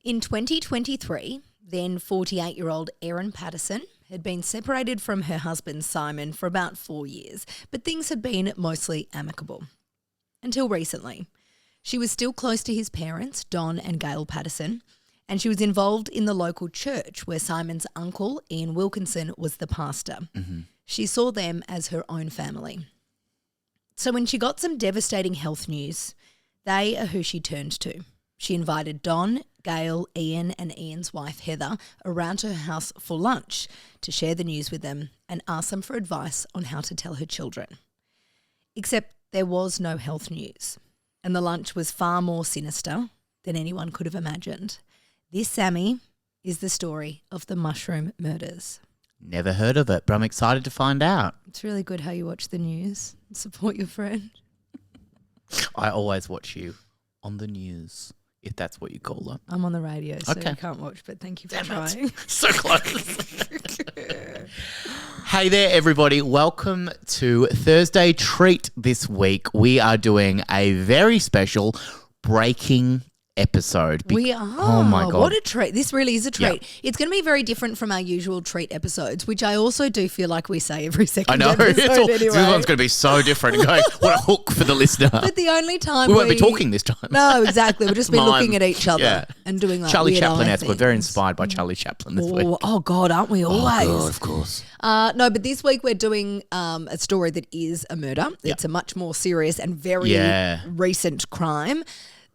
In 2023, then 48-year-old Erin Patterson had been separated from her husband Simon for about 4 years, but things had been mostly amicable. Until recently. She was still close to his parents, Don and Gail Patterson, and she was involved in the local church where Simon's uncle, Ian Wilkinson, was the pastor. Mm-hmm. She saw them as her own family. So when she got some devastating health news, they are who she turned to. She invited Don, Gail, Ian and Ian's wife Heather around to her house for lunch to share the news with them and ask them for advice on how to tell her children. Except there was no health news, and the lunch was far more sinister than anyone could have imagined. This, Sammy, is the story of the mushroom murders. Never heard of it, but I'm excited to find out. It's really good how you watch the news and support your friend. I always watch you on the news, if that's what you call it. I'm on the radio, so okay. You can't watch, but thank you for trying. So close. Hey there, everybody. Welcome to Thursday Treat this week. We are doing a very special breaking episode. We are. Oh, my God. What a treat. This really is a treat. Yeah. It's going to be very different from our usual treat episodes, which I also do feel like we say every second I know. episode anyway. This one's going to be so different. Going, what a hook for the listener. But the only time we won't be talking this time. No, exactly. We'll just be looking at each other and doing like Charlie weird Chaplin-esque. eye We're very things. inspired by Charlie Chaplin this week. Oh, God, aren't we always? Oh, God, of course. No, but this week we're doing a story that is a murder. It's a much more serious and very recent crime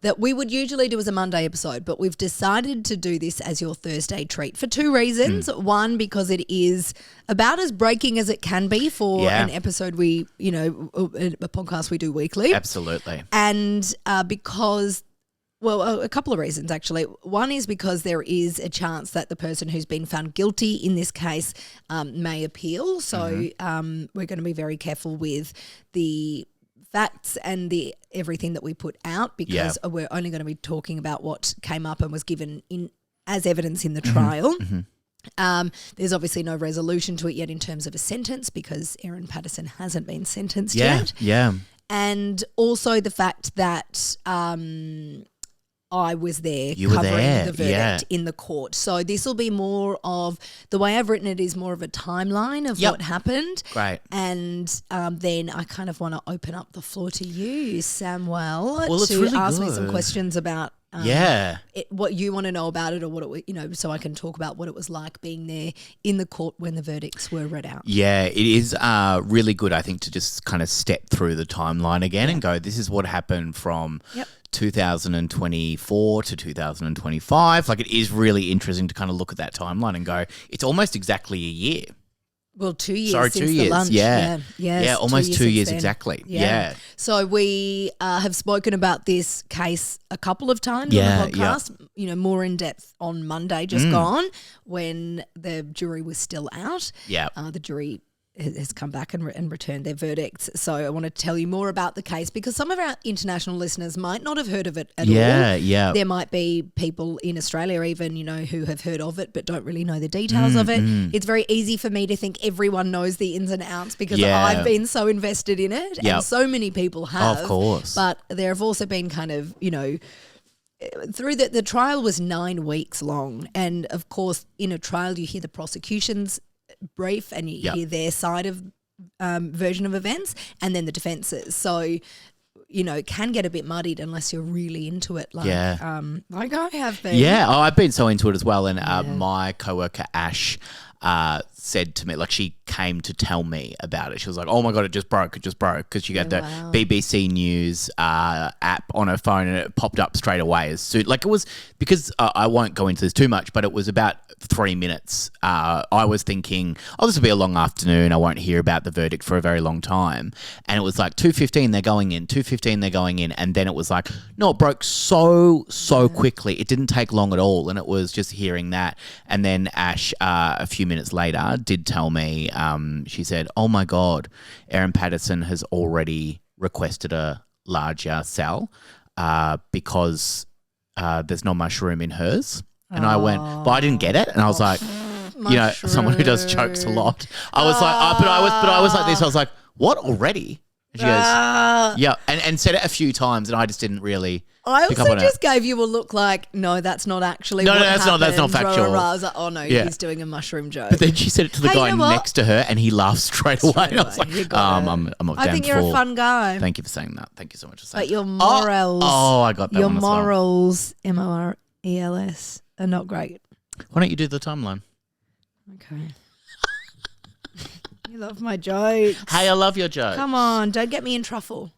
that we would usually do as a Monday episode, but we've decided to do this as your Thursday treat for two reasons. One, because it is about as breaking as it can be for an episode a podcast we do weekly. Absolutely. And because... Well, a couple of reasons, actually. One is because there is a chance that the person who's been found guilty in this case may appeal. So we're going to be very careful with the facts and the everything that we put out because we're only going to be talking about what came up and was given in as evidence in the trial. There's obviously no resolution to it yet in terms of a sentence because Erin Patterson hasn't been sentenced yet. Yeah. And also the fact that I was there covering the verdict in the court. So this will be more of, the way I've written it is more of a timeline of what happened. Great. And then I kind of want to open up the floor to you, Samuel, to really ask me good. some questions about what you want to know about it or what it, so I can talk about what it was like being there in the court when the verdicts were read out. Yeah, it is really good, I think, to just kind of step through the timeline again and go, this is what happened from 2024 to 2025. Like, it is really interesting to kind of look at that timeline and go, it's almost exactly a year. Well, 2 years Sorry, since 2 years. the lunch. Yeah, almost 2 years then. exactly. Yeah. So we have spoken about this case a couple of times on the podcast, more in depth on Monday just gone when the jury was still out. Yeah. The jury has come back and returned their verdicts. So I want to tell you more about the case because some of our international listeners might not have heard of it at all. Yeah. There might be people in Australia even, who have heard of it but don't really know the details of it. It's very easy for me to think everyone knows the ins and outs because I've been so invested in it and so many people have. Of course. But there have also been kind of, through the trial was 9 weeks long. And of course, in a trial, you hear the prosecution's brief and you hear their side of version of events and then the defence's. So, it can get a bit muddied unless you're really into it like I have been. Yeah, I've been so into it as well. And my coworker Ash said to me, like, she came to tell me about it. She was like, oh my God, it just broke. Because she got the BBC News app on her phone and it popped up straight away as soon. Like, it was, because I won't go into this too much, but it was about 3 minutes. I was thinking, this will be a long afternoon. I won't hear about the verdict for a very long time. And it was like 2:15 they're going in, 2:15 they're going in. And then it was like, no, it broke so quickly. It didn't take long at all. And it was just hearing that. And then Ash, a few minutes later, did tell me, she said, oh my God, Erin Patterson has already requested a larger cell because there's no mushroom in hers. And I went, but I didn't get it. And I was like, someone who does jokes a lot. I was like, but I was like this. I was like, what, already? And she goes, yeah, and said it a few times, and I just didn't really I pick up also on just it. gave you a look like, no, that's not actually what that's happened. not factual. Rah, rah, rah. I was like, oh no, Yeah. he's doing a mushroom joke. But then she said it to the Hey, guy you know what? next to her, and he laughed straight away. And I was like, You got it. I'm a I damn think you're fool. a fun guy. Thank you for saying that. Thank you so much for saying But your that. morals, I got that your one as well. morals, morels, are not great. Why don't you do the timeline? Okay. You love my jokes. Hey, I love your joke. Come on, don't get me in truffle.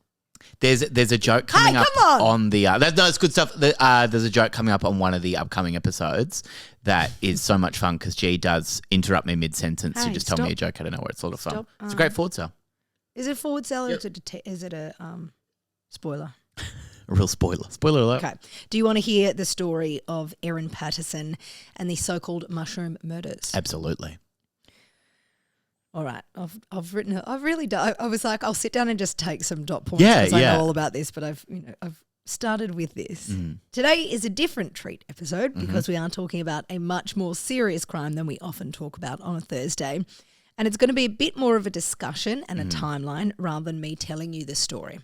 There's a joke coming up come on the it's good stuff. There's a joke coming up on one of the upcoming episodes that is so much fun because G does interrupt me mid-sentence to just tell me a joke out of nowhere. It's a lot of fun. It's a great forward sell. Is it a forward sell or is it a spoiler? A real spoiler. Spoiler alert. Okay. Do you want to hear the story of Erin Patterson and the so-called mushroom murders? Absolutely. All right, I've written it. I've really done. I was like, I'll sit down and just take some dot points Yeah, because I know all about this. But I've started with this. Today is a different treat episode because we are talking about a much more serious crime than we often talk about on a Thursday, and it's going to be a bit more of a discussion and a timeline rather than me telling you the story,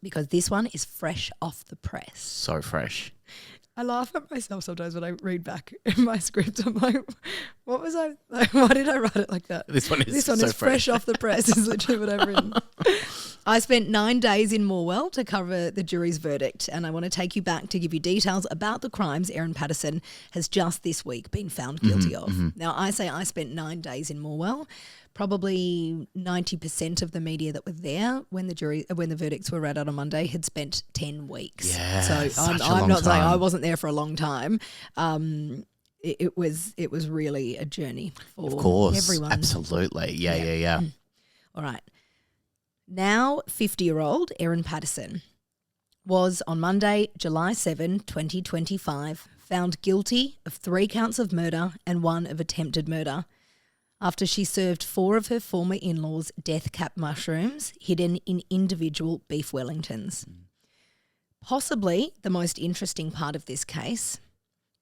because this one is fresh off the press. So fresh. I laugh at myself sometimes when I read back in my script. I'm like, what was I? Like, why did I write it like that? This one is fresh off the press is literally what I've written. I spent 9 days in Morwell to cover the jury's verdict, and I want to take you back to give you details about the crimes Erin Patterson has just this week been found guilty of. Now, I say I spent 9 days in Morwell. Probably 90% of the media that were there when the verdicts were read out on Monday had spent 10 weeks. Yeah, so I'm not saying I wasn't there for a long time. It was really a journey for of course, everyone. Absolutely. Yeah. All right. Now 50-year-old Erin Patterson was on Monday, July 7, 2025, found guilty of 3 counts of murder and 1 of attempted murder after she served 4 of her former in-laws' death cap mushrooms hidden in individual beef Wellingtons. Possibly the most interesting part of this case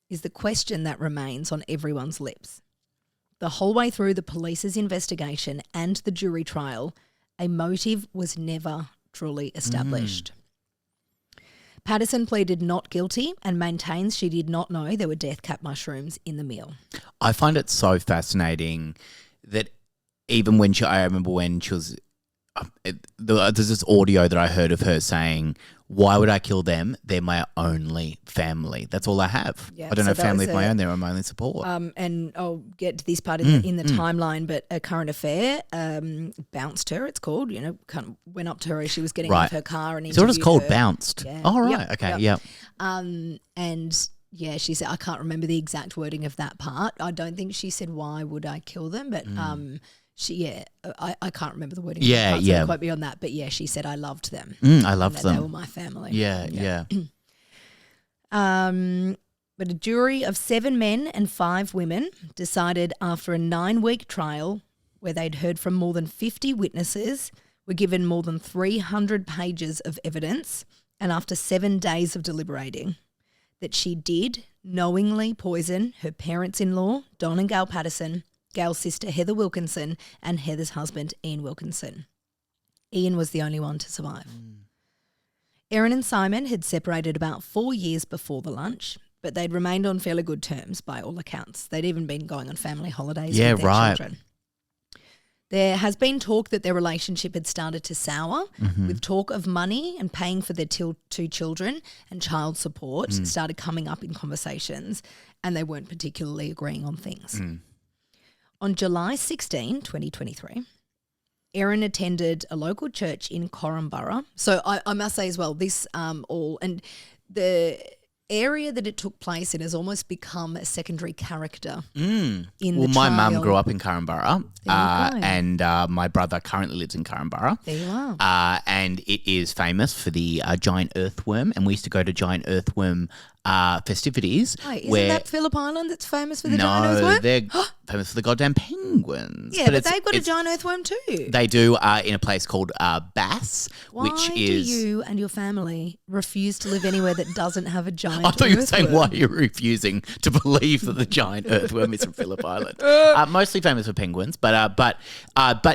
is the question that remains on everyone's lips. The whole way through the police's investigation and the jury trial, a motive was never truly established. Patterson pleaded not guilty and maintains she did not know there were death cap mushrooms in the meal. I find it so fascinating that even when I remember when she was, there's this audio that I heard of her saying, why would I kill them? They're my only family. That's all I have. Yeah, I don't so have family that of was my own. They're my only support. And I'll get to this part in the timeline, but a current affair bounced her, it's called, kind of went up to her as she was getting out of her car and interviewed her. So it's called bounced? Yeah. Oh, right. Okay, yeah. And yeah, she said, I can't remember the exact wording of that part. I don't think she said, why would I kill them? But I can't remember the wording. Yeah, of that part, so quote me on that. But yeah, she said, I loved them. I loved them. They were my family. Yeah. But a jury of 7 men and 5 women decided after a 9-week trial where they'd heard from more than 50 witnesses, were given more than 300 pages of evidence, and after 7 days of deliberating, that she did knowingly poison her parents-in-law, Don and Gail Patterson, Gail's sister Heather Wilkinson, and Heather's husband Ian Wilkinson. Ian was the only one to survive. Erin and Simon had separated about 4 years before the lunch, but they'd remained on fairly good terms by all accounts. They'd even been going on family holidays with their children. There has been talk that their relationship had started to sour, with talk of money and paying for their 2 children and child support started coming up in conversations, and they weren't particularly agreeing on things. On July 16, 2023, Erin attended a local church in Corumburra. So I must say as well, this and the area that it took place in has almost become a secondary character in the trial. My mum grew up in Corumburra, and my brother currently lives in Corumburra. There you are. And it is famous for the giant earthworm, and we used to go to giant earthworm festivities. Oh, isn't that Phillip Island that's famous for the giant No, earthworm? they're famous for the goddamn penguins. Yeah, but they've got a giant earthworm too. They do in a place called Bass, which is... do you and your family refuse to live anywhere that doesn't have a giant I thought you were saying earthworm? why you're refusing to believe that the giant earthworm is from Phillip Island. Mostly famous for penguins, but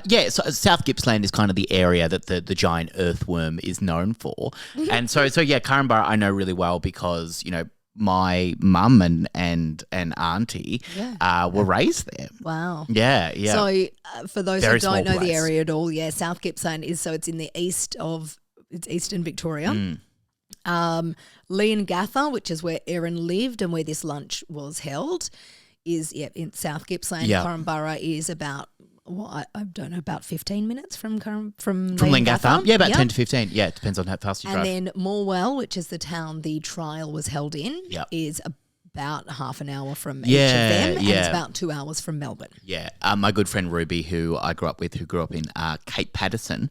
yeah, so South Gippsland is kind of the area that the giant earthworm is known for. And so yeah, Carinbara I know really well because, you know, my mum and auntie were raised there. Wow. Yeah. So for those Very who don't know small the place. area at all, yeah, South Gippsland it's in the it's eastern Victoria. Leongatha, which is where Erin lived and where this lunch was held, is in South Gippsland. Yeah. Carinbara is about I don't know, about 15 minutes from Leongatha. Yeah, about 10 to 15. Yeah, it depends on how fast you drive. And then Morwell, which is the town the trial was held in, is about half an hour from each of them, and it's about 2 hours from Melbourne. Yeah. My good friend Ruby, who I grew up with, who grew up in Cape Patterson,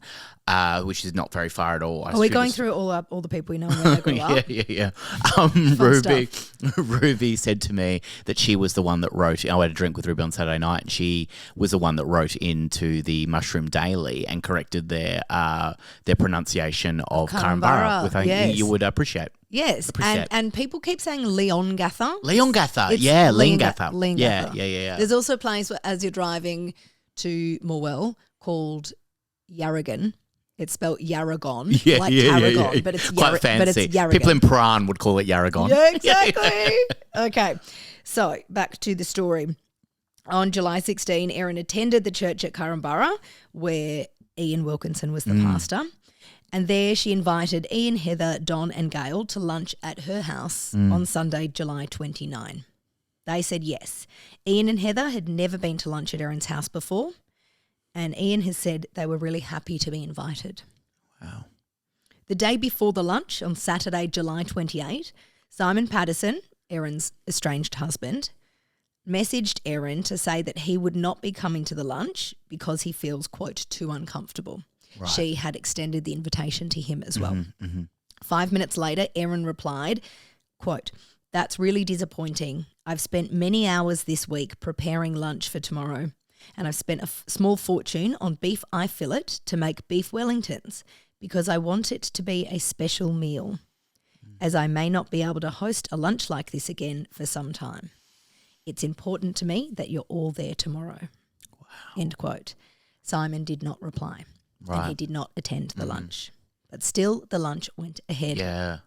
which is not very far at all. Are we going through all the people we know where they grew up? Yeah. Stuff. Ruby said to me that she was the one that wrote. I had a drink with Ruby on Saturday night, and she was the one that wrote into the Mushroom Daily and corrected their pronunciation of Carinbara, which I think you would appreciate. Yes, and people keep saying Leongatha. Leongatha, Leongatha. Yeah. There's also a place where, as you're driving to Morwell, called Yarragon. It's spelled Yarragon, Tarragon, but it's quite fancy. But it's Yarragon. People in Prahran would call it Yarragon. Yeah, exactly. Okay, so back to the story. On July 16, Erin attended the church at Carinbara, where Ian Wilkinson was the pastor. And there she invited Ian, Heather, Don and Gail to lunch at her house on Sunday, July 29. They said yes. Ian and Heather had never been to lunch at Erin's house before, and Ian has said they were really happy to be invited. Wow. The day before the lunch, on Saturday, July 28, Simon Patterson, Erin's estranged husband, messaged Erin to say that he would not be coming to the lunch because he feels, quote, too uncomfortable. Right. She had extended the invitation to him as well. 5 minutes later, Erin replied, quote, "That's really disappointing. I've spent many hours this week preparing lunch for tomorrow, and I've spent a small fortune on beef eye fillet to make beef Wellingtons because I want it to be a special meal, as I may not be able to host a lunch like this again for some time. It's important to me that you're all there tomorrow." Wow. End quote. Simon did not reply. Right. And he did not attend the lunch. But still, the lunch went ahead. Yeah.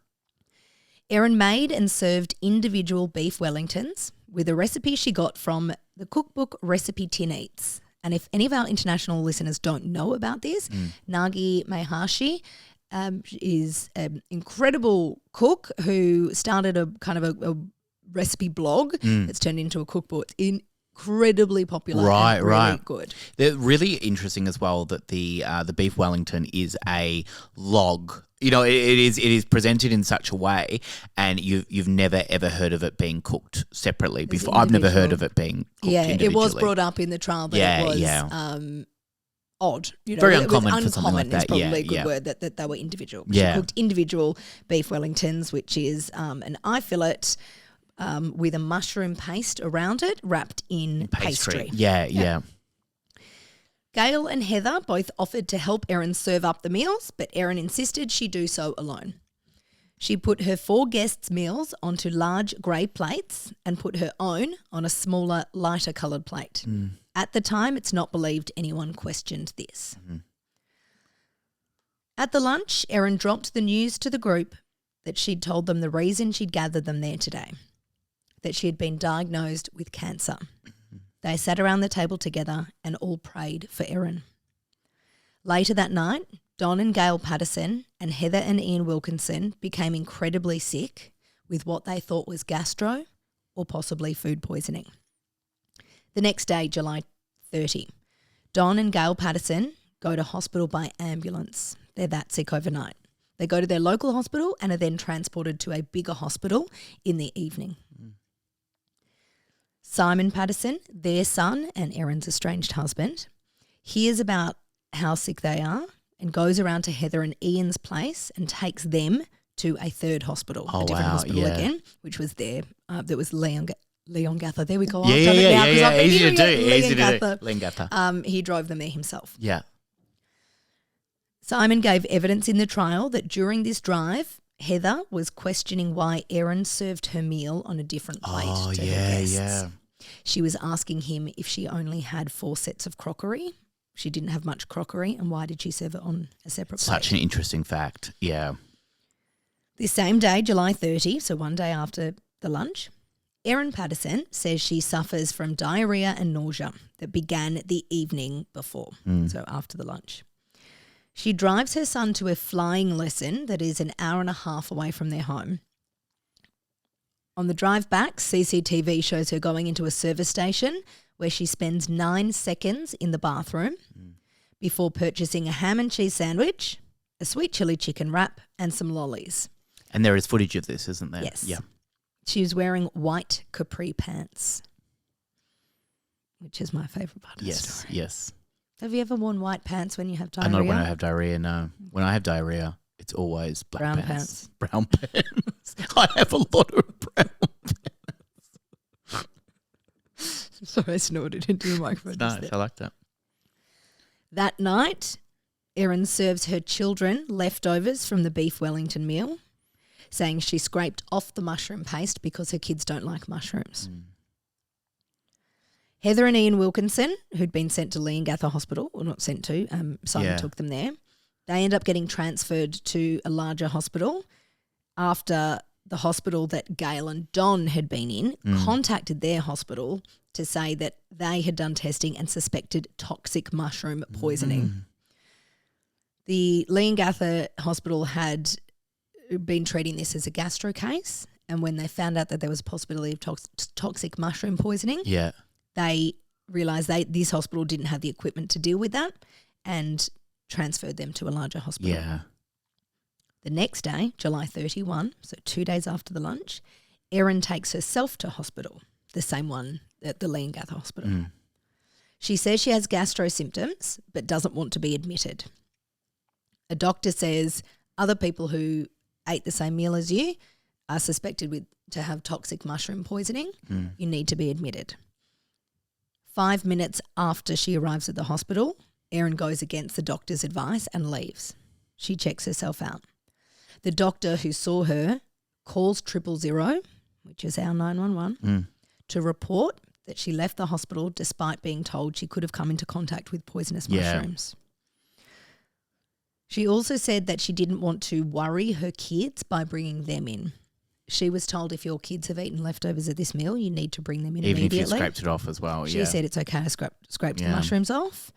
Erin made and served individual beef Wellingtons with a recipe she got from the cookbook Recipe Tin Eats. And if any of our international listeners don't know about this, Nagi Mehashi is an incredible cook who started a kind of a recipe blog that's turned into a cookbook. It's incredibly popular, and really good. They're really interesting as well that the beef Wellington is a log. You know, it is presented in such a way, and you've never ever heard of it being cooked separately before. I've never heard of it being cooked individually. It was brought up in the trial, but it was odd. You know, very uncommon for something like that. Is probably a good word that they were individual. She cooked individual beef Wellingtons, which is an eye fillet. With a mushroom paste around it, wrapped in pastry. Yeah. Gail and Heather both offered to help Erin serve up the meals, but Erin insisted she do so alone. She put her 4 guests' meals onto large grey plates and put her own on a smaller, lighter coloured plate. At the time, it's not believed anyone questioned this. At the lunch, Erin dropped the news to the group that she'd told them the reason she'd gathered them there today, that she had been diagnosed with cancer. They sat around the table together and all prayed for Erin. Later that night, Don and Gail Patterson and Heather and Ian Wilkinson became incredibly sick with what they thought was gastro or possibly food poisoning. The next day, July 30, Don and Gail Patterson go to hospital by ambulance. They're that sick overnight. They go to their local hospital and are then transported to a bigger hospital in the evening. Simon Patterson, their son and Erin's estranged husband, hears about how sick they are and goes around to Heather and Ian's place and takes them to a third hospital, Oh, a different wow, hospital yeah. again, which was there. That was Leon Gather. There we go. Yeah. Easy to do. Easy to Gather. do. Leon Gather. He drove them there himself. Yeah. Simon gave evidence in the trial that during this drive, Heather was questioning why Erin served her meal on a different plate to her guests. Yeah. She was asking him if she only had 4 sets of crockery. She didn't have much crockery, and why did she serve it on a separate plate? Such an interesting fact. Yeah. This same day, July 30, so one day after the lunch, Erin Patterson says she suffers from diarrhea and nausea that began the evening before, so after the lunch. She drives her son to a flying lesson that is an hour and a half away from their home. On the drive back, CCTV shows her going into a service station where she spends 9 seconds in the bathroom before purchasing a ham and cheese sandwich, a sweet chili chicken wrap, and some lollies. And there is footage of this, isn't there? Yes. Yeah. She was wearing white capri pants, which is my favourite part of the story. Yes. Have you ever worn white pants when you have diarrhea? Not when I have diarrhea, no. When I have diarrhea, it's always black Brown pants. Brown pants. I have a lot of brown pants. Sorry, I snorted into the microphone. Nice, I like that. That night, Erin serves her children leftovers from the beef Wellington meal, saying she scraped off the mushroom paste because her kids don't like mushrooms. Heather and Ian Wilkinson, who'd been sent to Leongatha Hospital, or not sent to, Simon took them there. They end up getting transferred to a larger hospital after the hospital that Gail and Don had been in contacted their hospital to say that they had done testing and suspected toxic mushroom poisoning. The Leongatha Hospital had been treating this as a gastro case, and when they found out that there was a possibility of toxic mushroom poisoning, they realised this hospital didn't have the equipment to deal with that and transferred them to a larger hospital. Yeah. The next day, July 31, so 2 days after the lunch, Erin takes herself to hospital, the same one at the Leongatha Hospital. She says she has gastro symptoms but doesn't want to be admitted. A doctor says other people who ate the same meal as you are suspected to have toxic mushroom poisoning. You need to be admitted. 5 minutes after she arrives at the hospital, Erin goes against the doctor's advice and leaves. She checks herself out. The doctor who saw her calls 000, which is our 911, to report that she left the hospital despite being told she could have come into contact with poisonous mushrooms. She also said that she didn't want to worry her kids by bringing them in. She was told if your kids have eaten leftovers of this meal, you need to bring them in immediately. Even if you scraped it off as well. She said it's okay to scrape the mushrooms off.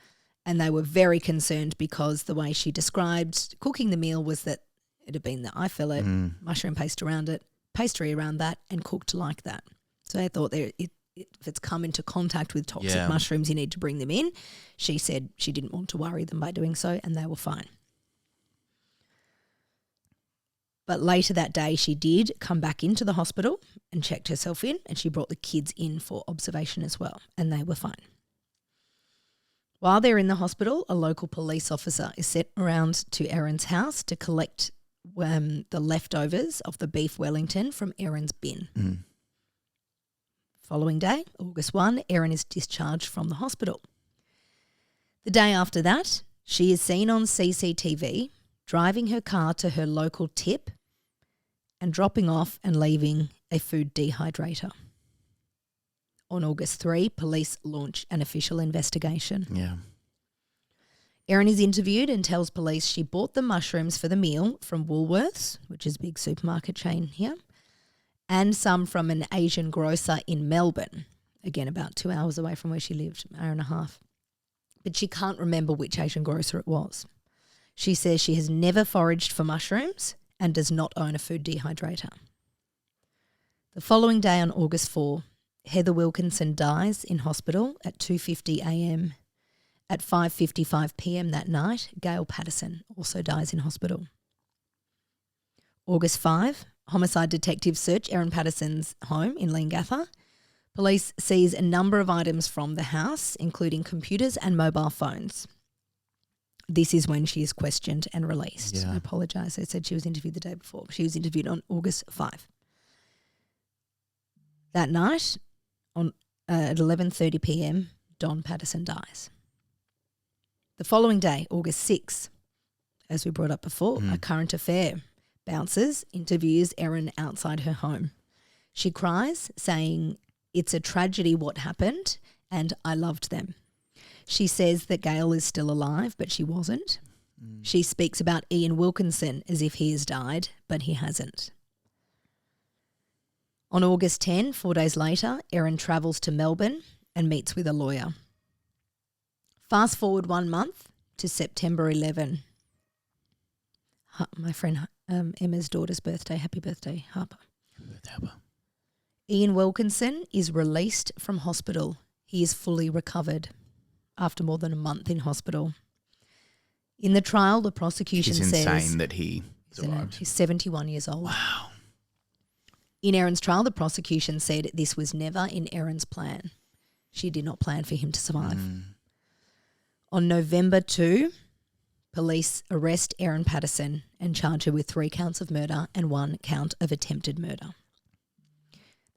And they were very concerned because the way she described cooking the meal was that it had been the eye fillet, mushroom paste around it, pastry around that, and cooked like that. So they thought if it's come into contact with toxic mushrooms, you need to bring them in. She said she didn't want to worry them by doing so, and they were fine. But later that day, she did come back into the hospital and checked herself in, and she brought the kids in for observation as well, and they were fine. While they're in the hospital, a local police officer is sent around to Erin's house to collect the leftovers of the beef Wellington from Erin's bin. Following day, August 1, Erin is discharged from the hospital. The day after that, she is seen on CCTV driving her car to her local tip and dropping off and leaving a food dehydrator. On August 3, police launch an official investigation. Erin is interviewed and tells police she bought the mushrooms for the meal from Woolworths, which is a big supermarket chain here, and some from an Asian grocer in Melbourne, again about 2 hours away from where she lived, an hour and a half. But she can't remember which Asian grocer it was. She says she has never foraged for mushrooms and does not own a food dehydrator. The following day on August 4, Heather Wilkinson dies in hospital at 2:50 a.m. At 5:55 p.m. that night, Gail Patterson also dies in hospital. August 5, homicide detectives search Erin Patterson's home in Leongatha. Police seize a number of items from the house, including computers and mobile phones. this is when she is questioned and released. Yeah. I apologise. I said she was interviewed the day before. She was interviewed on August 5. That night, at 11:30 p.m, Don Patterson dies. The following day, August 6, as we brought up before, a current affair bounces, interviews Erin outside her home. She cries, saying, "It's a tragedy what happened, and I loved them." She says that Gail is still alive, but she wasn't. She speaks about Ian Wilkinson as if he has died, but he hasn't. On August 10, 4 days later, Erin travels to Melbourne and meets with a lawyer. Fast forward 1 month to September 11. My friend Emma's daughter's birthday. Happy birthday, Harper. Happy birthday, Harper. Ian Wilkinson is released from hospital. He is fully recovered after more than a month in hospital. In the trial, the prosecution says... It's insane that he survived. He's 71 years old. Wow. In Erin's trial, the prosecution said this was never in Erin's plan. She did not plan for him to survive. On November 2, police arrest Erin Patterson and charge her with 3 counts of murder and 1 count of attempted murder.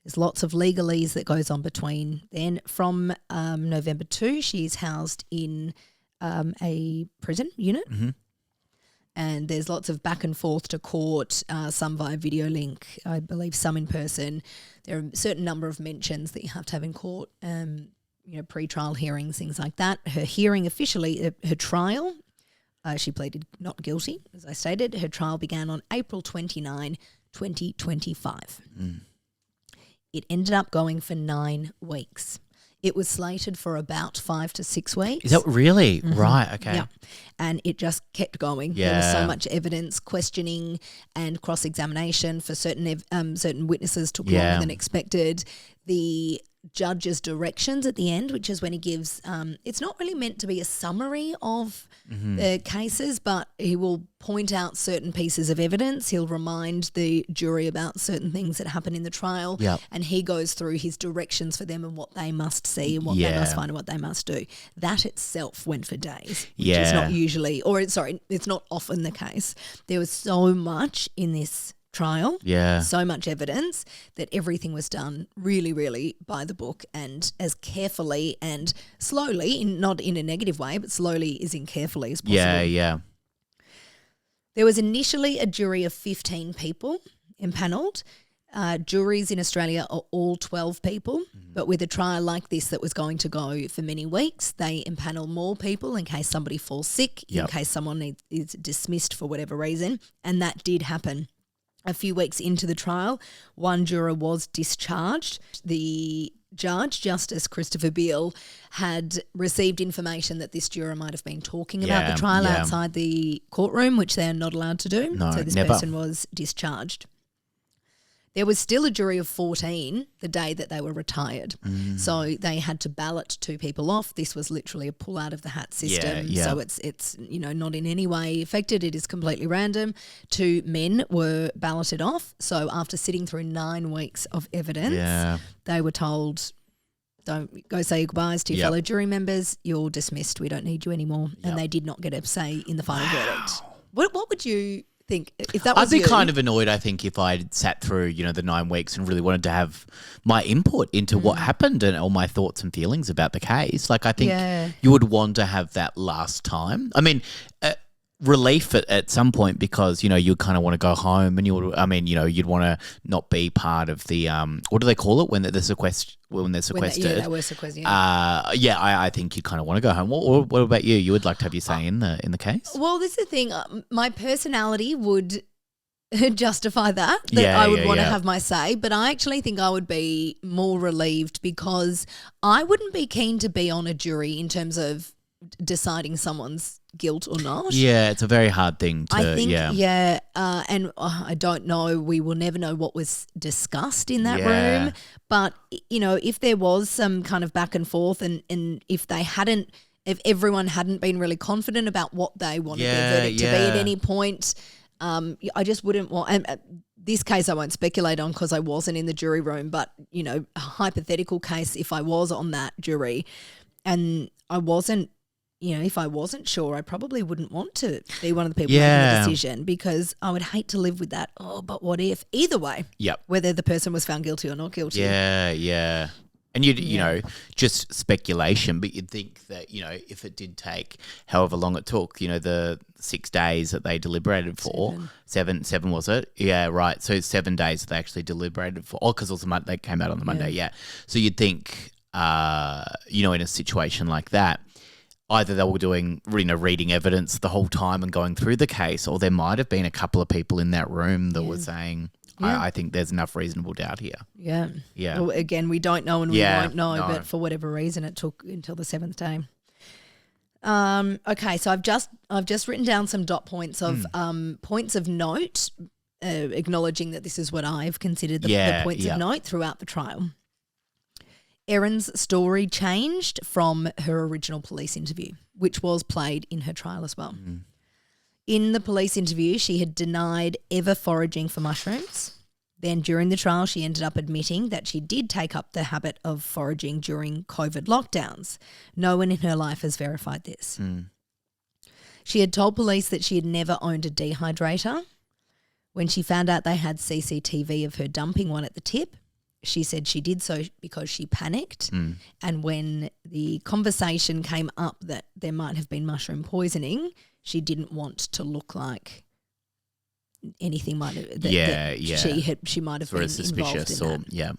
There's lots of legalese that goes on between then. From November 2, she's housed in a prison unit. And there's lots of back and forth to court, some via video link, I believe some in person. There are a certain number of mentions that you have to have in court, pre-trial hearings, things like that. Her hearing officially, her trial, she pleaded not guilty, as I stated. Her trial began on April 29, 2025. It ended up going for 9 weeks. It was slated for about 5 to 6 weeks. Is that really? Right, okay. Yeah. And it just kept going. Yeah. There was so much evidence, questioning and cross-examination for certain witnesses took longer than expected. The judge's directions at the end, which is when he gives, it's not really meant to be a summary of the cases, but he will point out certain pieces of evidence. He'll remind the jury about certain things that happen in the trial, and he goes through his directions for them and what they must see and what they must find and what they must do. That itself went for days, which is not usually, it's not often the case. There was so much in this trial, so much evidence that everything was done really, really by the book and as carefully and slowly, not in a negative way, but slowly as in carefully as possible. There was initially a jury of 15 people impanelled. Juries in Australia are all 12 people, but with a trial like this that was going to go for many weeks, they impanel more people in case somebody falls sick, in case someone is dismissed for whatever reason, and that did happen. A few weeks into the trial, one juror was discharged. The judge, Justice Christopher Beale, had received information that this juror might have been talking about the trial outside the courtroom, which they are not allowed to do. No, so this person was discharged. There was still a jury of 14 the day that they were retired. So they had to ballot 2 people off. This was literally a pull out of the hat system. So it's not in any way affected. It is completely random. 2 men were balloted off. So after sitting through 9 weeks of evidence, they were told, don't go say your goodbyes to your fellow jury members. You're dismissed. We don't need you anymore. And they did not get a say in the final verdict. What would you think if that was I'd be kind of annoyed, I think, if I'd sat through, the 9 weeks and really wanted to have my input into what happened and all my thoughts and feelings about the case. Like, I think you would want to have that last time. I mean, relief at some point because, you kind of want to go home and you'd want to not be part of the, what do they call it when they're sequestered? They were sequestered. I think you kind of want to go home. What about you? You would like to have your say in the case? Well, this is the thing. My personality would justify that I would want to have my say, but I actually think I would be more relieved because I wouldn't be keen to be on a jury in terms of deciding someone's guilt or not. Yeah, it's a very hard thing to, I think, and I don't know, we will never know what was discussed in that room, but, if there was some kind of back and forth and if everyone hadn't been really confident about what they wanted their verdict to be at any point, I just wouldn't want, and this case I won't speculate on because I wasn't in the jury room, but, a hypothetical case if I was on that jury and I wasn't if I wasn't sure, I probably wouldn't want to be one of the people making the decision, because I would hate to live with that. Oh, but what if? Either way, whether the person was found guilty or not guilty. Yeah. And you know, just speculation, but you'd think that, if it did take however long it took, the 6 days that they deliberated for, seven was it? Yeah, right. So 7 days that they actually deliberated for. Oh, because they came out on the Monday, yeah. So you'd think, in a situation like that, either they were doing, reading evidence the whole time and going through the case, or there might have been a couple of people in that room that were saying, I think there's enough reasonable doubt here. Yeah. Yeah. Well, again, we don't know and we won't know, but for whatever reason it took until the 7th day. Okay, so I've just written down some dot points of points of note, acknowledging that this is what I've considered the points of note throughout the trial. Erin's story changed from her original police interview, which was played in her trial as well. In the police interview, she had denied ever foraging for mushrooms. Then during the trial, she ended up admitting that she did take up the habit of foraging during COVID lockdowns. No one in her life has verified this. She had told police that she had never owned a dehydrator. When she found out they had CCTV of her dumping one at the tip, she said she did so because she panicked. And when the conversation came up that there might have been mushroom poisoning, she didn't want to look like anything might have she might have been suspicious involved in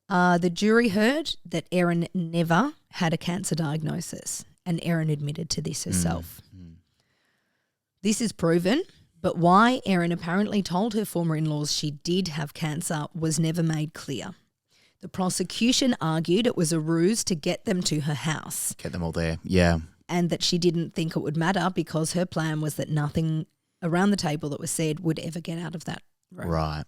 that. The jury heard that Erin never had a cancer diagnosis, and Erin admitted to this herself. This is proven, but why Erin apparently told her former in-laws she did have cancer was never made clear. The prosecution argued it was a ruse to get them to her house. Get them all there, yeah. And that she didn't think it would matter because her plan was that nothing around the table that was said would ever get out of that room. Right.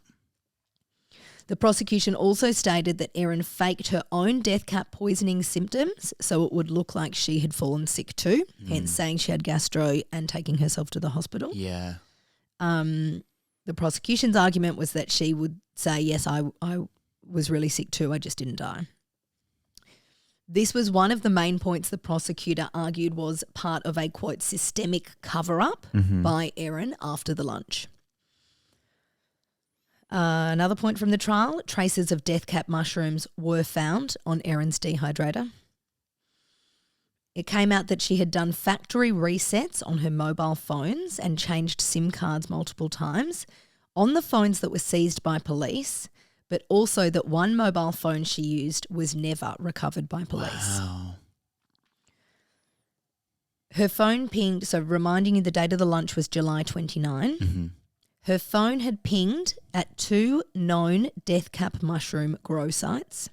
The prosecution also stated that Erin faked her own death cap poisoning symptoms so it would look like she had fallen sick too, hence saying she had gastro and taking herself to the hospital. Yeah. The prosecution's argument was that she would say, yes, I was really sick too, I just didn't die. This was one of the main points the prosecutor argued was part of a, quote, systemic cover-up by Erin after the lunch. Another point from the trial, traces of death cap mushrooms were found on Erin's dehydrator. It came out that she had done factory resets on her mobile phones and changed SIM cards multiple times on the phones that were seized by police, but also that one mobile phone she used was never recovered by police. Wow. Her phone pinged, so reminding you the date of the lunch was July 29. Her phone had pinged at 2 known death cap mushroom grow sites,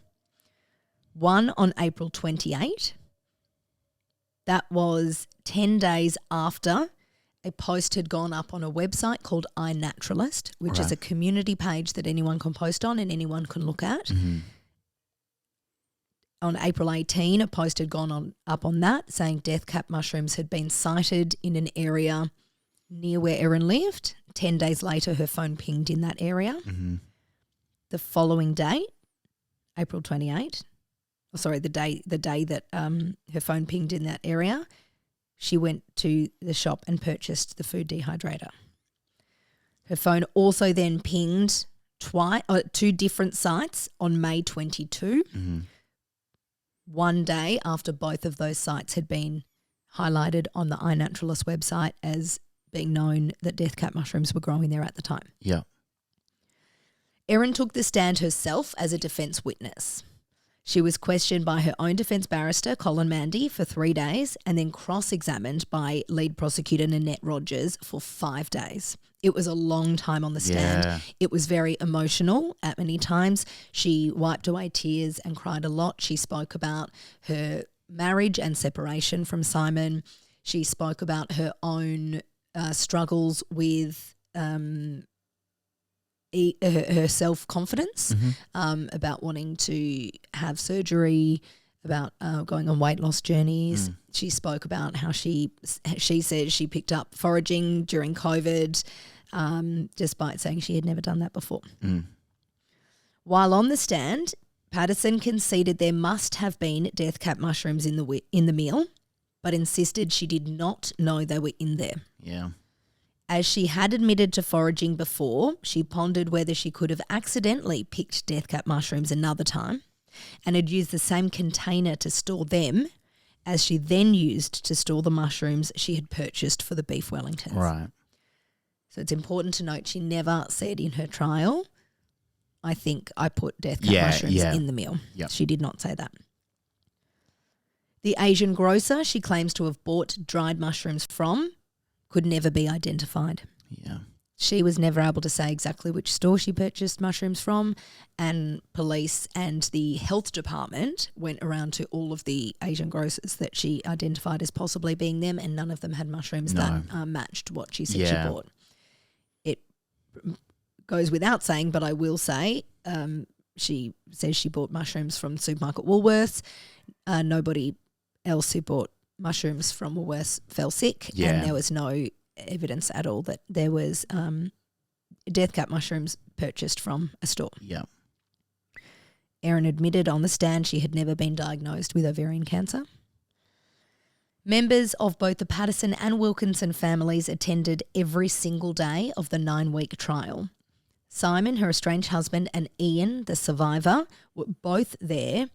one on April 28. That was 10 days after a post had gone up on a website called iNaturalist, which is a community page that anyone can post on and anyone can look at. On April 18, a post had gone up on that saying death cap mushrooms had been sighted in an area near where Erin lived. 10 days later, her phone pinged in that area. The following day, April 28, the day that her phone pinged in that area, she went to the shop and purchased the food dehydrator. Her phone also then pinged two different sites on May 22, one day after both of those sites had been highlighted on the iNaturalist website as being known that death cap mushrooms were growing there at the time. Yeah. Erin took the stand herself as a defence witness. She was questioned by her own defence barrister, Colin Mandy, for 3 days and then cross-examined by lead prosecutor Nanette Rogers for 5 days. It was a long time on the stand. Yeah. It was very emotional at many times. She wiped away tears and cried a lot. She spoke about her marriage and separation from Simon. She spoke about her own struggles with her self-confidence, about wanting to have surgery, about going on weight loss journeys. She spoke about how she said she picked up foraging during COVID, despite saying she had never done that before. While on the stand, Patterson conceded there must have been death cap mushrooms in the meal, but insisted she did not know they were in there. Yeah. As she had admitted to foraging before, she pondered whether she could have accidentally picked death cap mushrooms another time and had used the same container to store them as she then used to store the mushrooms she had purchased for the beef Wellingtons. Right. So it's important to note she never said in her trial, I think I put death cap mushrooms in the meal. Yep. She did not say that. The Asian grocer she claims to have bought dried mushrooms from could never be identified. Yeah. She was never able to say exactly which store she purchased mushrooms from, and police and the health department went around to all of the Asian grocers that she identified as possibly being them, and none of them had mushrooms that matched what she said she bought. It goes without saying, but I will say she says she bought mushrooms from supermarket Woolworths. Nobody else who bought mushrooms from Woolworths fell sick, and there was no evidence at all that there was death cap mushrooms purchased from a store. Yeah. Erin admitted on the stand she had never been diagnosed with ovarian cancer. Members of both the Patterson and Wilkinson families attended every single day of the 9-week trial. Simon, her estranged husband, and Ian, the survivor, were both there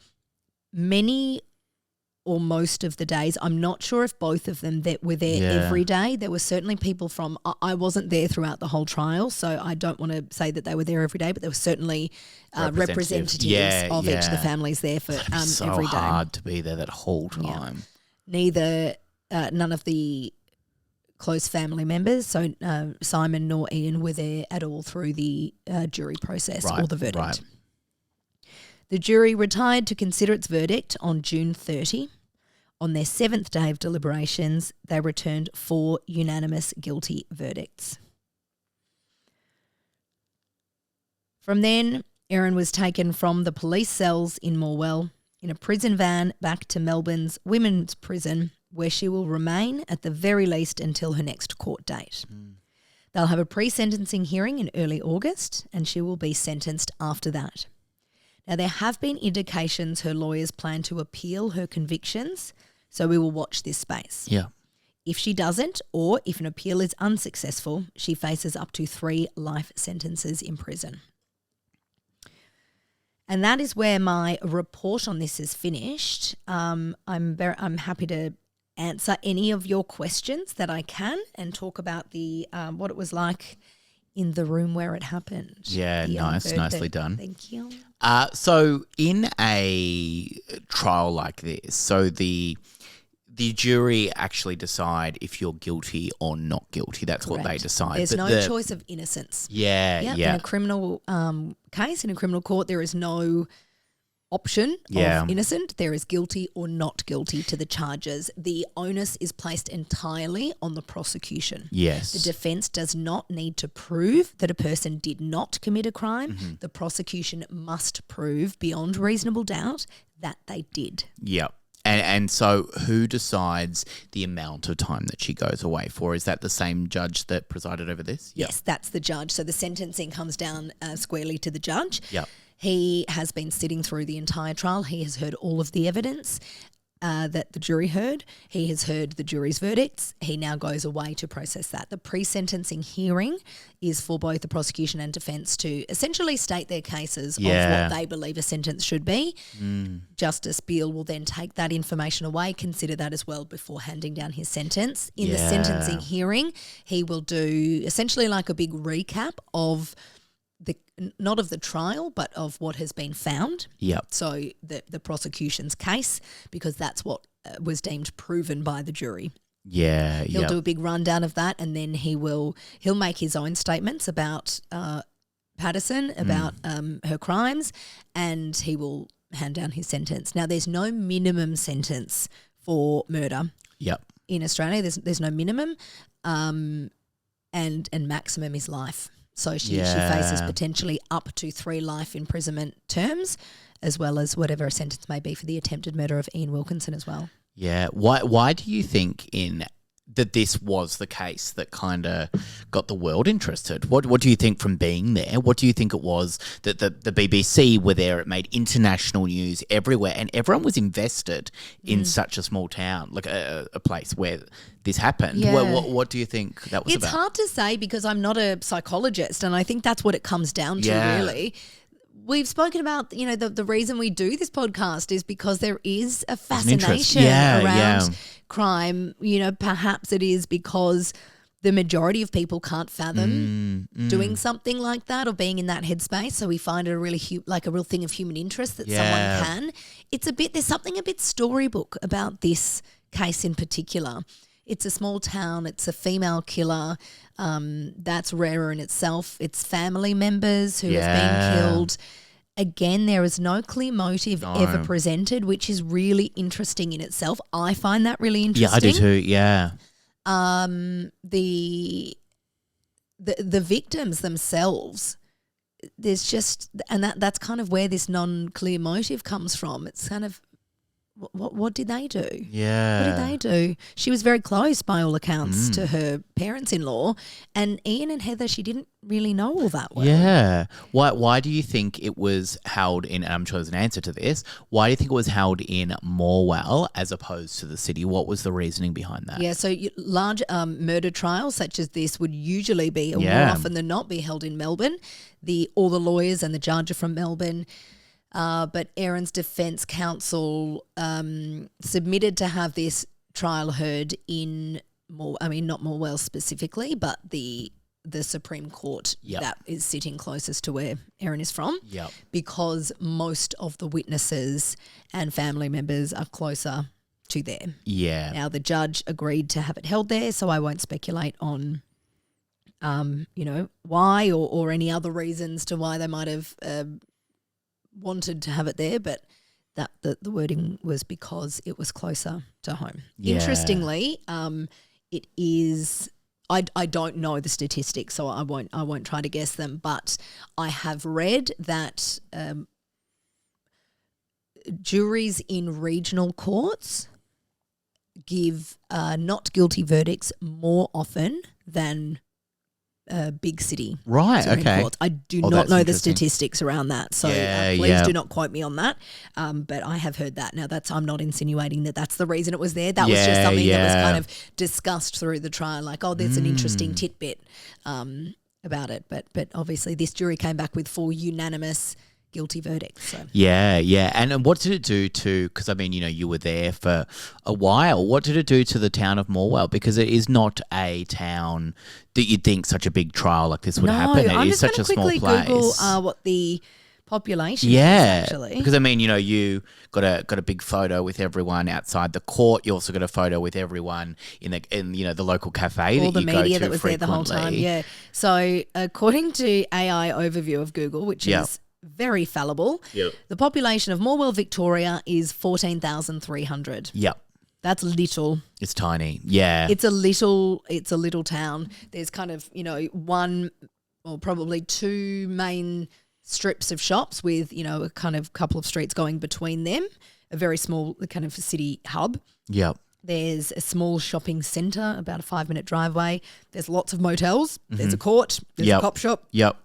many or most of the days. I'm not sure if both of them that were there every day. There were certainly people from – I wasn't there throughout the whole trial, so I don't want to say that they were there every day, but there were certainly representatives of each of the families there for every day. It's so hard to be there that whole time. Yeah. None of the close family members, so Simon nor Ian, were there at all through the jury process or the verdict. Right. The jury retired to consider its verdict on June 30. On their 7th day of deliberations, they returned 4 unanimous guilty verdicts. From then, Erin was taken from the police cells in Morwell in a prison van back to Melbourne's women's prison, where she will remain at the very least until her next court date. They'll have a pre-sentencing hearing in early August, and she will be sentenced after that. Now, there have been indications her lawyers plan to appeal her convictions, so we will watch this space. Yeah. If she doesn't, or if an appeal is unsuccessful, she faces up to 3 life sentences in prison. And that is where my report on this is finished. I'm happy to answer any of your questions that I can and talk about the what it was like in the room where it happened. Yeah, nicely done. Thank you. So in a trial like this, so the jury actually decide if you're guilty or not guilty. That's Correct. What they decide. There's no choice of innocence. Yeah. In a criminal case, in a criminal court, there is no option of innocent. There is guilty or not guilty to the charges. The onus is placed entirely on the prosecution. Yes. The defence does not need to prove that a person did not commit a crime. Mm-hmm. The prosecution must prove beyond reasonable doubt that they did. Yep. And so who decides the amount of time that she goes away for? Is that the same judge that presided over this? Yes, that's the judge. So the sentencing comes down squarely to the judge. Yep. He has been sitting through the entire trial. He has heard all of the evidence that the jury heard. He has heard the jury's verdicts. He now goes away to process that. The pre-sentencing hearing is for both the prosecution and defence to essentially state their cases of what they believe a sentence should be. Justice Beale will then take that information away, consider that as well before handing down his sentence. In the sentencing hearing, he will do essentially like a big recap of not of the trial, but of what has been found. Yep. So the prosecution's case, because that's what was deemed proven by the jury. Yeah. He'll do a big rundown of that, and then he'll make his own statements about Patterson, about her crimes, and he will hand down his sentence. Now, there's no minimum sentence for murder. Yep. In Australia, there's no minimum, and maximum is life. So she faces potentially up to 3 life imprisonment terms, as well as whatever a sentence may be for the attempted murder of Ian Wilkinson as well. Yeah. Why do you think in that this was the case that kind of got the world interested? What do you think from being there? What do you think it was that the BBC were there? It made international news everywhere, and everyone was invested in such a small town, like a place where this happened. Yeah. What do you think that was about? It's hard to say because I'm not a psychologist, and I think that's what it comes down to, really. We've spoken about, the reason we do this podcast is because there is a fascination around crime. Perhaps it is because the majority of people can't fathom doing something like that or being in that headspace. So we find it a really like a real thing of human interest that someone can. There's something a bit storybook about this case in particular. It's a small town. It's a female killer. That's rarer in itself. It's family members who have been killed. Again, there is no clear motive ever presented, which is really interesting in itself. I find that really interesting. Yeah, I do too. Yeah. The victims themselves, there's just, and that's kind of where this non-clear motive comes from. It's kind of, what did they do? Yeah. What did they do? She was very close, by all accounts, to her parents-in-law, and Ian and Heather, she didn't really know all that well. Yeah. Why do you think it was held in, and I'm sure there's an answer to this, why do you think it was held in Morwell as opposed to the city? What was the reasoning behind that? Yeah, so large murder trials such as this would usually be, or more often than not, be held in Melbourne. All the lawyers and the judge are from Melbourne. But Erin's defence counsel submitted to have this trial heard in not Morwell specifically, but the Supreme Court that is sitting closest to where Erin is from, because most of the witnesses and family members are closer to there. Yeah. Now the judge agreed to have it held there, so I won't speculate on, why or any other reasons to why they might have wanted to have it there, but that the wording was because it was closer to home. Yeah. Interestingly, it is. I don't know the statistics, so I won't try to guess them. But I have read that juries in regional courts give not guilty verdicts more often than big city. Right, Supreme okay. Courts. I do not know the statistics around that, so please do not quote me on that. But I have heard that. Now, I'm not insinuating that that's the reason it was there. That was just something that was kind of discussed through the trial, like, there's an interesting tidbit about it. But obviously this jury came back with 4 unanimous guilty verdicts. So. Yeah. And what did it do to, because you were there for a while, what did it do to the town of Morwell? Because it is not a town that you'd think such a big trial like this would happen. It is such a small place. I'm just going to quickly Google what the population is actually. Because you got a big photo with everyone outside the court. You also got a photo with everyone in the local cafe. All that the you media go to that was there the whole time. Yeah. So according to AI overview of Google, which is very fallible. Yep. The population of Morwell, Victoria is 14,300. Yep. That's little. It's tiny. Yeah. It's a little town. There's kind of, one or probably 2 main strips of shops with, a kind of couple of streets going between them, a very small kind of city hub. Yep. There's a small shopping centre, about a 5-minute driveway. There's lots of motels. There's a court. There's a cop shop. Yep.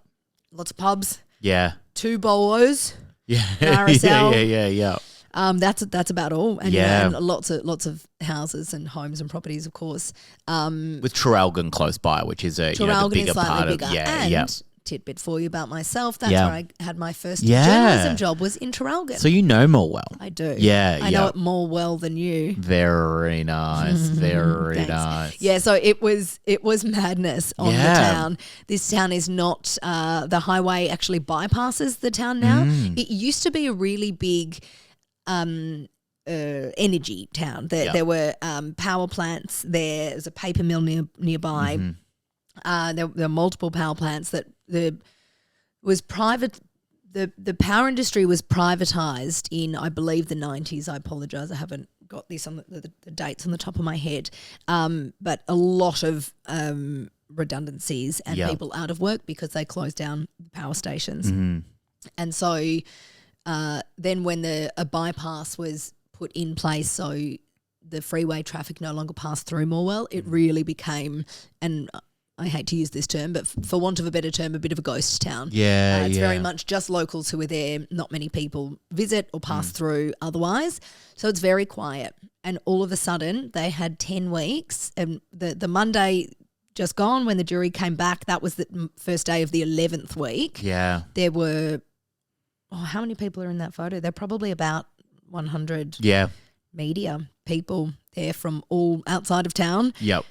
Lots of pubs. Yeah. 2 bolos. Yeah. RSL. Yeah. That's about all. And, Yeah. and lots of houses and homes and properties, of course. With Traralgon close by, which is the Traralgon bigger is slightly part bigger. of And tidbit for you about myself, that's Yeah. where I had my first Yeah. journalism job, was in Traralgon. So you know Morwell. I do. Yeah. I know it more well than you. Very nice. Very Thanks. nice. Yeah, so it was madness on the town. This town is not the highway actually bypasses the town now. It used to be a really big energy town. There were power plants there. There's a paper mill nearby. There were multiple power plants that was private. The power industry was privatised in, I believe, the 90s. I apologise, I haven't got this on the dates on the top of my head. But a lot of redundancies and people out of work because they closed down the power stations. And so then when a bypass was put in place, so the freeway traffic no longer passed through Morwell, it really became, and I hate to use this term, but for want of a better term, a bit of a ghost town. It's very much just locals who are there. Not many people visit or pass through otherwise. So it's very quiet. And all of a sudden they had 10 weeks, and the Monday just gone when the jury came back, that was the first day of the 11th week. Yeah. There were, how many people are in that photo? They're probably about 100 media people there from all outside of town. Yep.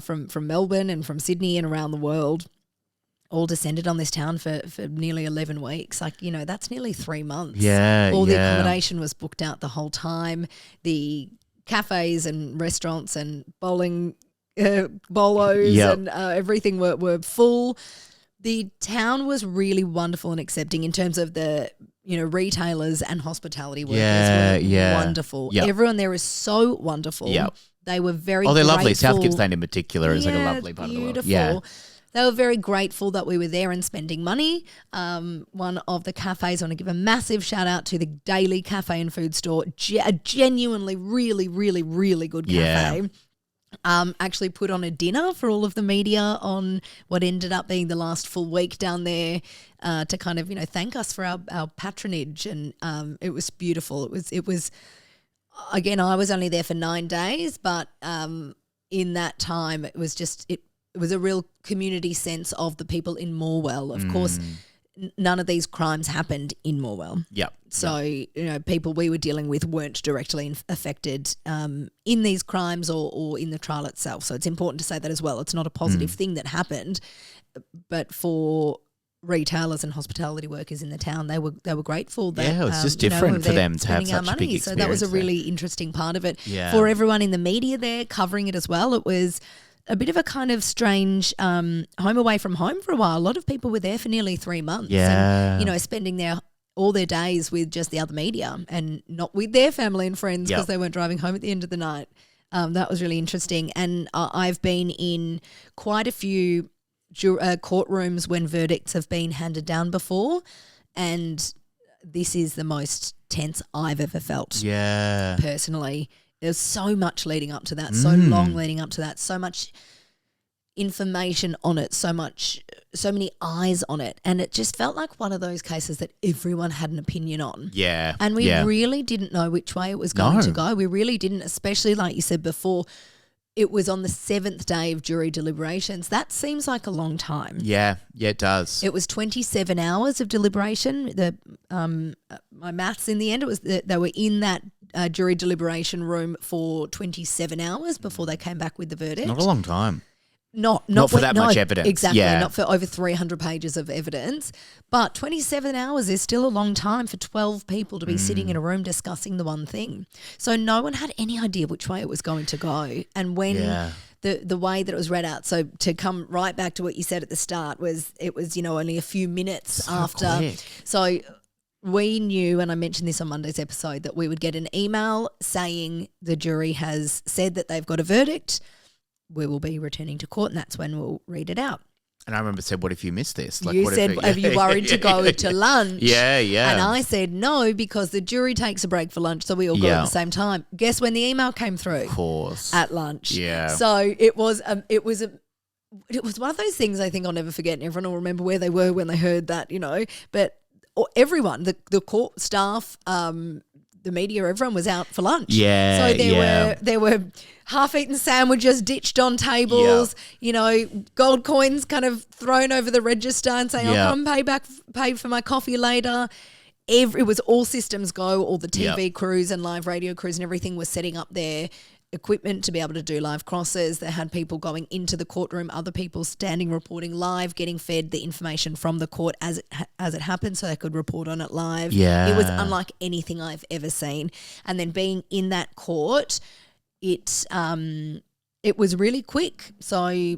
From Melbourne and from Sydney and around the world, all descended on this town for nearly 11 weeks. Like, that's nearly 3 months. All the accommodation was booked out the whole time. The cafes and restaurants and bowling bolos and everything were full. The town was really wonderful and accepting in terms of the retailers and hospitality workers were wonderful. Everyone there is so wonderful. They were very they're grateful. lovely. South Gippsland in particular is like a lovely part of the world. Yeah. They were very grateful that we were there and spending money. One of the cafes, I want to give a massive shout out to the Daily Cafe and Food Store, a genuinely really, really, really good cafe. Actually put on a dinner for all of the media on what ended up being the last full week down there to kind of, thank us for our patronage. And it was beautiful. It was again, I was only there for 9 days, but in that time it was just it was a real community sense of the people in Morwell. Of course, none of these crimes happened in Morwell. So, people we were dealing with weren't directly affected in these crimes or in the trial itself. So it's important to say that as well. It's not a positive thing that happened, but for retailers and hospitality workers in the town, they were grateful that it was just different for them to have such a big experience. So that was a really interesting part of it. For everyone in the media there covering it as well, it was a bit of a kind of strange home away from home for a while. A lot of people were there for nearly 3 months and, spending all their days with just the other media and not with their family and friends because they weren't driving home at the end of the night. That was really interesting. And I've been in quite a few courtrooms when verdicts have been handed down before, and this is the most tense I've ever felt. Personally, there's so much leading up to that, so long leading up to that, so much information on it, so many eyes on it, and it just felt like one of those cases that everyone had an opinion on. And we really didn't know which way it was going to go. We really didn't, especially like you said before. It was on the 7th day of jury deliberations. That seems like a long time. Yeah, it does. It was 27 hours of deliberation. My maths in the end, it was they were in that jury deliberation room for 27 hours before they came back with the verdict. Not a long time. Not for that much evidence. Exactly, not for over 300 pages of evidence. But 27 hours is still a long time for 12 people to be sitting in a room discussing the one thing. So no one had any idea which way it was going to go. And when the way that it was read out, so to come right back to what you said at the start, it was only a few minutes after. Quick. So we knew, and I mentioned this on Monday's episode, that we would get an email saying the jury has said that they've got a verdict. We will be returning to court, and that's when we'll read it out. And I remember said, what if you missed this? You said, have you worried to go to lunch? Yeah. And I said, no, because the jury takes a break for lunch, so we all go at the same time. Guess when the email came through? Of course. At lunch. Yeah. So it was one of those things I think I'll never forget, and everyone will remember where they were when they heard that, But everyone, the court staff, the media, everyone was out for lunch. Yeah. So there were half-eaten sandwiches ditched on tables, gold coins kind of thrown over the register and saying, I'll come pay for my coffee later. It was all systems go. All the TV crews and live radio crews and everything was setting up their equipment to be able to do live crosses. They had people going into the courtroom, other people standing reporting live, getting fed the information from the court as it happened so they could report on it live. It was unlike anything I've ever seen. And then being in that court, it was really quick. So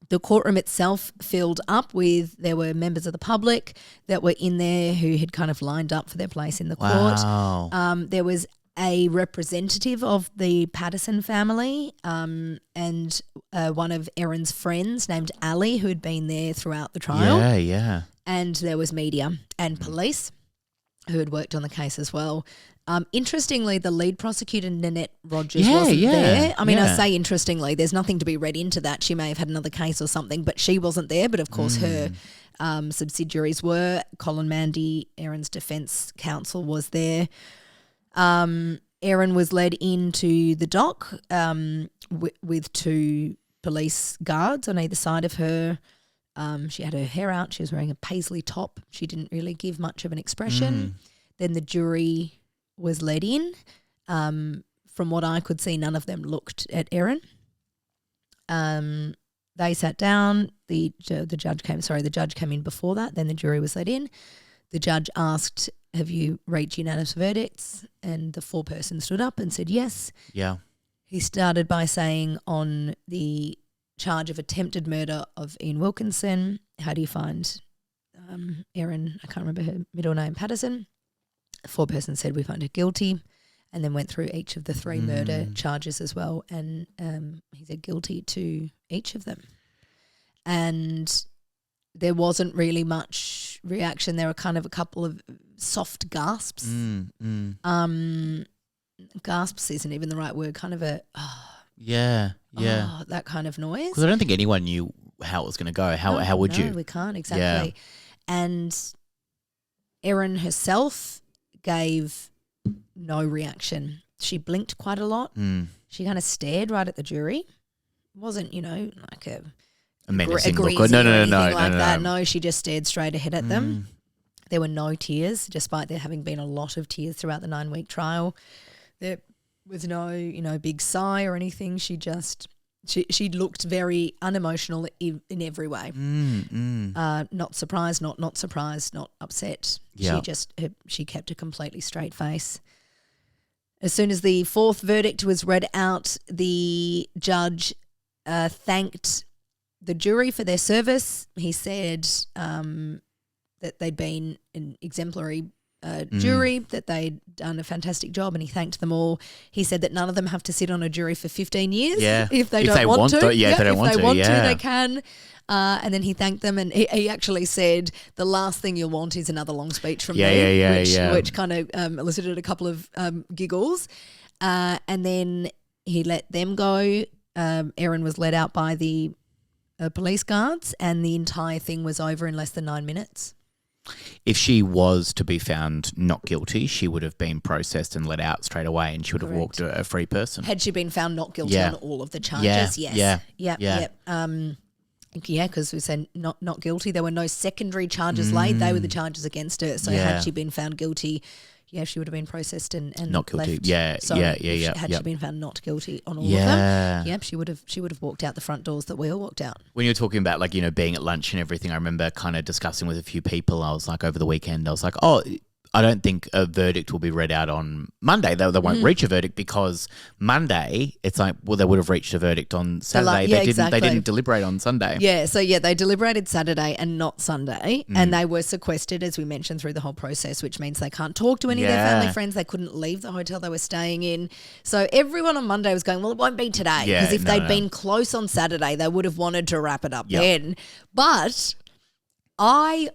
the courtroom itself filled up there were members of the public that were in there who had kind of lined up for their place in the court. There was a representative of the Patterson family and one of Erin's friends named Ali who had been there throughout the trial. Yeah. And there was media and police. who had worked on the case as well. Interestingly, the lead prosecutor, Nanette Rogers, wasn't there. I mean, I say interestingly, there's nothing to be read into that. She may have had another case or something, but she wasn't there. But of course, her subsidiaries were. Colin Mandy, Erin's defence counsel, was there. Erin was led into the dock with two police guards on either side of her. She had her hair out. She was wearing a paisley top. She didn't really give much of an expression. Then the jury was led in. From what I could see, none of them looked at Erin. They sat down. The judge came in before that. Then the jury was let in. The judge asked, "Have you reached unanimous verdicts?" And the foreperson stood up and said yes. Yeah. He started by saying, on the charge of attempted murder of Ian Wilkinson, how do you find Erin, I can't remember her middle name, Patterson? The foreperson said, we find her guilty, and then went through each of the three murder charges as well, and he said guilty to each of them. And there wasn't really much reaction. There were kind of a couple of soft gasps. Gasps isn't even the right word, kind of a that kind of noise. Because I don't think anyone knew how it was going to go. How would you? No, we can't, exactly. Yeah. And Erin herself gave no reaction. She blinked quite a lot. She kind of stared right at the jury. It wasn't, like a menacing look. No, she just stared straight ahead at them. There were no tears, despite there having been a lot of tears throughout the 9-week trial. There was no, big sigh or anything. She looked very unemotional in every way. Not surprised, not surprised, not upset. Yeah. She kept a completely straight face. As soon as the fourth verdict was read out, the judge thanked the jury for their service. He said that they'd been an exemplary jury, that they'd done a fantastic job, and he thanked them all. He said that none of them have to sit on a jury for 15 years if they don't want to. If they want to, they can. And then he thanked them, and he actually said the last thing you'll want is another long speech from me, which kind of elicited a couple of giggles. And then he let them go. Erin was let out by the police guards, and the entire thing was over in less than 9 minutes. If she was to be found not guilty, she would have been processed and let out straight away, and she would have walked a free person. Had she been found not guilty on all of the charges, yes. Because we said not guilty. There were no secondary charges laid. They were the charges against her. So had she been found guilty, she would have been processed and not guilty. Left. Had she been found not guilty on all of them, she would have walked out the front doors that we all walked out. When you were talking about being at lunch and everything, I remember kind of discussing with a few people. I was like, over the weekend, I was like, I don't think a verdict will be read out on Monday. They won't reach a verdict because Monday, it's like, well, they would have reached a verdict on Saturday. They didn't deliberate on Sunday. Yeah, so they deliberated Saturday and not Sunday, and they were sequestered, as we mentioned, through the whole process, which means they can't talk to any of their family friends. They couldn't leave the hotel they were staying in. So everyone on Monday was going, well, it won't be today, because if they'd been close on Saturday, they would have wanted to wrap it up then. But I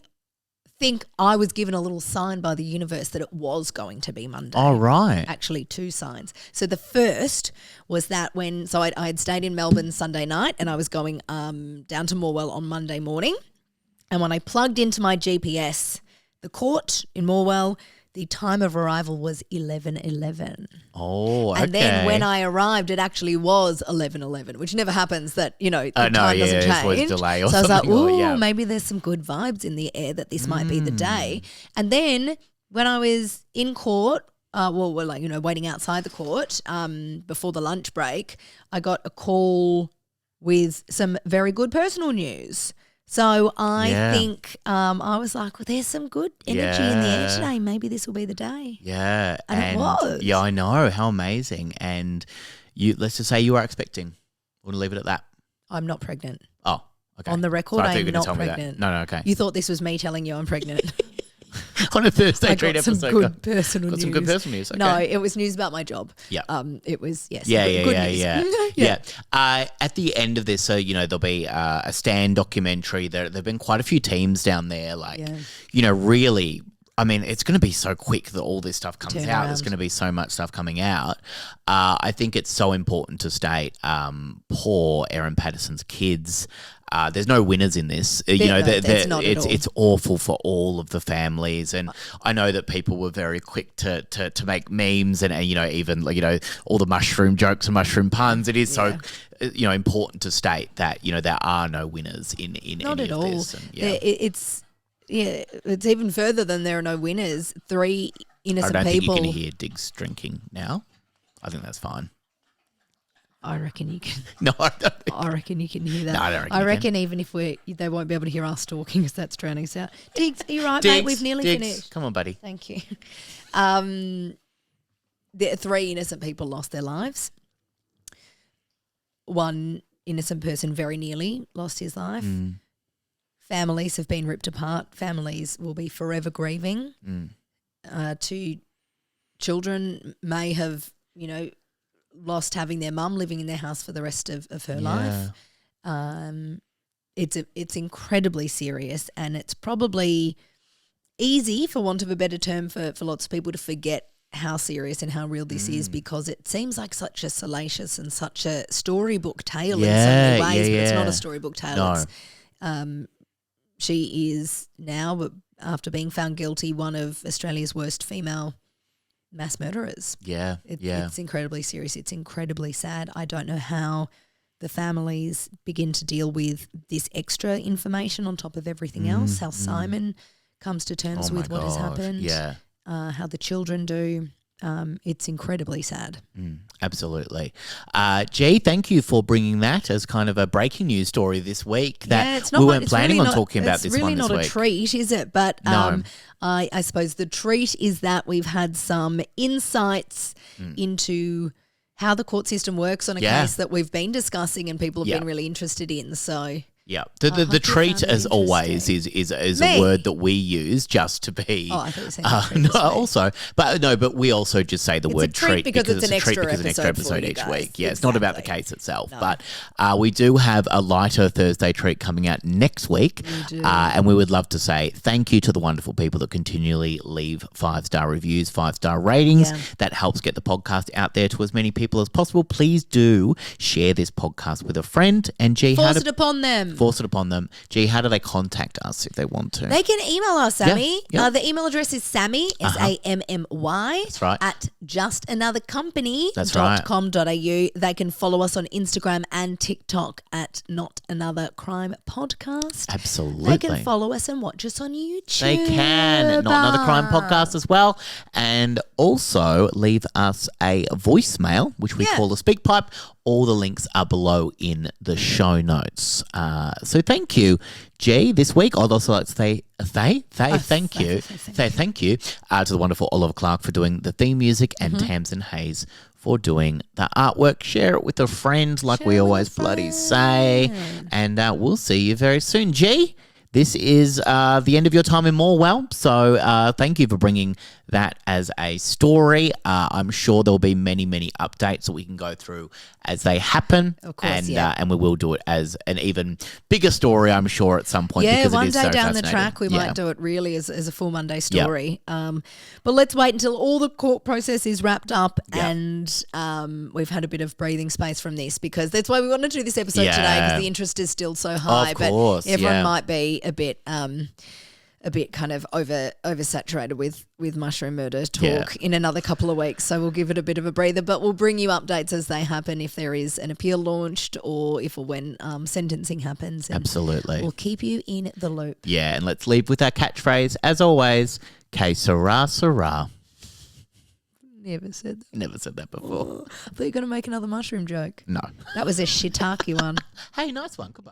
think I was given a little sign by the universe that it was going to be Monday. Oh, right. Actually, 2 signs. So the first was that I had stayed in Melbourne Sunday night, and I was going down to Morwell on Monday morning. And when I plugged into my GPS, the court in Morwell, the time of arrival was 11:11. Oh, okay. And then when I arrived, it actually was 11:11, which never happens. That the time doesn't change. Always delay or so I was like, maybe there's some good vibes in the air that this might be the day. And then when I was in court, we're waiting outside the court before the lunch break, I got a call with some very good personal news. So I think I was like, well, there's some good energy in the air today. Maybe this will be the day. Yeah. And it was. Yeah, I know. How amazing. And let's just say you are expecting. We'll leave it at that. I'm not pregnant. Oh, okay. On the record, I'm not pregnant. No, okay. You thought this was me telling you I'm pregnant. On a Thursday treat episode. Some good personal news. Some good personal news. Okay. No, it was news about my job. Yeah. It was good news. Yeah. At the end of this, so there'll be a Stan documentary. There've been quite a few teams down there, really I mean, it's going to be so quick that all this stuff comes out. There's going to be so much stuff coming out. I think it's so important to state poor Erin Patterson's kids. There's no winners in this. It's awful for all of the families. And I know that people were very quick to make memes and even all the mushroom jokes and mushroom puns. It is so important to state that there are no winners in not any at of all. this. And, it's even further than there are no winners. 3 innocent people. I don't think you can hear Diggs drinking now. I think that's fine. I reckon you can. No, I don't. I reckon you can hear that. No, I don't reckon. I reckon even if they won't be able to hear us talking because that's drowning us out. Diggs, are you right, Diggs, mate? We've nearly finished. Come on, buddy. Thank you. 3 innocent people lost their lives. 1 innocent person very nearly lost his life. Families have been ripped apart. Families will be forever grieving. 2 children may have, lost having their mum living in their house for the rest of her life. It's incredibly serious, and it's probably easy, for want of a better term, for lots of people to forget how serious and how real this is, because it seems like such a salacious and such a storybook tale in so many ways, but it's not a storybook tale. No. She is now, after being found guilty, one of Australia's worst female mass murderers. It's incredibly serious. It's incredibly sad. I don't know how the families begin to deal with this extra information on top of everything else, how Simon comes to terms with what has happened, how the children do. It's incredibly sad. Absolutely. G, thank you for bringing that as kind of a breaking news story this week that we weren't planning on talking about this one this week. It's really not a treat, is it? But no. I suppose the treat is that we've had some insights into how the court system works on a case that we've been discussing and people have been really interested in. So yeah, the treat, as always, is a word that we use just to be. Oh, I thought you were saying but we also just say the word treat because it's an extra episode each week. Yeah, it's not about the case itself, No. but we do have a lighter Thursday treat coming out next week, and we would love to say thank you to the wonderful people that continually leave 5-star reviews, 5-star ratings. Yeah. That helps get the podcast out there to as many people as possible. Please do share this podcast with a friend, and force it upon them. Force it upon them. Gee, how do they contact us if they want to? They can email us, Sammy. Yeah. The email address is Sammy, SAMMY. That's right. At justanothercompany.com.au. That's right. They can follow us on Instagram and TikTok at Not Another Crime Podcast. Absolutely. They can follow us and watch us on YouTube. They can. Not Another Crime Podcast as well. And also leave us a voicemail, which we call a speak pipe. All the links are below in the show notes. So thank you, G. This week, I'd also like to say thank you to the wonderful Oliver Clark for doing the theme music and Tamsin Hayes for doing the artwork. Share it with a friend like we always bloody say. And we'll see you very soon. G, this is the end of your time in Morwell. So thank you for bringing that as a story. I'm sure there'll be many, many updates that we can go through as they happen. Of course, and we will do it as an even bigger story, I'm sure, at some point. Yeah, because one it is day so down the track we might do it really as a full Monday story. But let's wait until all the court process is wrapped up and we've had a bit of breathing space from this, because that's why we want to do this episode today, because the interest is still so high. Of course, but everyone might be a bit kind of oversaturated with mushroom murder talk in another couple of weeks. So we'll give it a bit of a breather, but we'll bring you updates as they happen, if there is an appeal launched or if or when sentencing happens. Absolutely. We'll keep you in the loop. Yeah, and let's leave with our catchphrase, as always, que sera, sera. Never said that. Never said that before. I thought you were going to make another mushroom joke. No. That was a shiitake one. Hey, nice one. Goodbye.